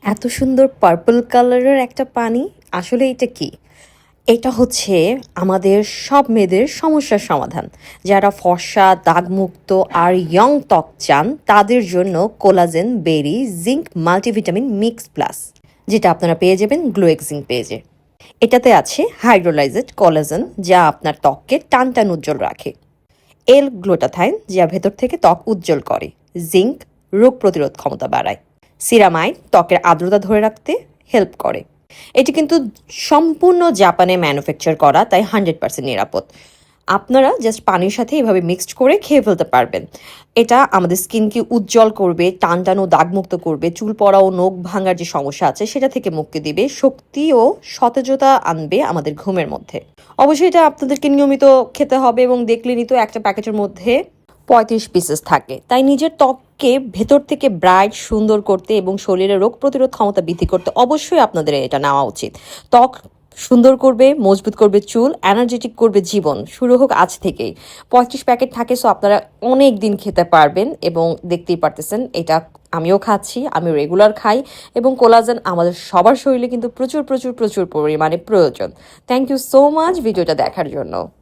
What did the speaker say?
এত সুন্দর পার্পল কালারের একটা পানি, আসলে এটা কি? এটা হচ্ছে আমাদের সব মেয়েদের সমস্যার সমাধান। যারা ফর্সা, দাগমুক্ত আর ইয়ং ত্বক চান তাদের জন্য কোলাজেন বেরি জিঙ্ক মাল্টিভিটামিন মিক্স প্লাস, যেটা আপনারা পেয়ে যাবেন গ্লো এক্সিং পেজে। এটাতে আছে হাইড্রোলাইজেড কোলাজেন, যা আপনার ত্বককে টান টান উজ্জ্বল রাখে। এল গ্লুটাথাইন, যা ভেতর থেকে ত্বক উজ্জ্বল করে। জিঙ্ক রোগ প্রতিরোধ ক্ষমতা বাড়ায়। সিরামাইড ত্বকের আর্দ্রতা ধরে রাখতে হেল্প করে। এটি কিন্তু সম্পূর্ণ জাপানে ম্যানুফ্যাকচার করা, তাই 100% নিরাপদ। আপনারা জাস্ট পানির সাথে এভাবে মিক্সড করে খেয়ে ফেলতে পারবেন। এটা আমাদের স্কিনকে উজ্জ্বল করবে, টান টান ও দাগমুক্ত করবে, চুল পড়া ও নখ ভাঙার যে সমস্যা আছে সেটা থেকে মুক্তি দিবে, শক্তি ও সতেজতা আনবে আমাদের ঘুমের মধ্যে। অবশ্যই এটা আপনাদেরকে নিয়মিত খেতে হবে এবং দেখলেনই তো একটা প্যাকেটের মধ্যে 35 পিসেস থাকে, তাই নিজের ত্বককে ভেতর থেকে ব্রাইট সুন্দর করতে এবং শরীরের রোগ প্রতিরোধ ক্ষমতা বৃদ্ধি করতে অবশ্যই আপনাদের এটা নেওয়া উচিত। ত্বক সুন্দর করবে, মজবুত করবে চুল, এনার্জেটিক করবে জীবন। শুরু হোক আজ থেকেই। 35 প্যাকেট থাকে, সো আপনারা অনেক দিন খেতে পারবেন এবং দেখতেই পারতেছেন এটা আমিও খাচ্ছি, আমি রেগুলার খাই এবং কোলাজেন আমাদের সবার শরীরে কিন্তু প্রচুর প্রচুর প্রচুর পরিমাণে প্রয়োজন। থ্যাংক ইউ সো মাচ ভিডিওটা দেখার জন্য।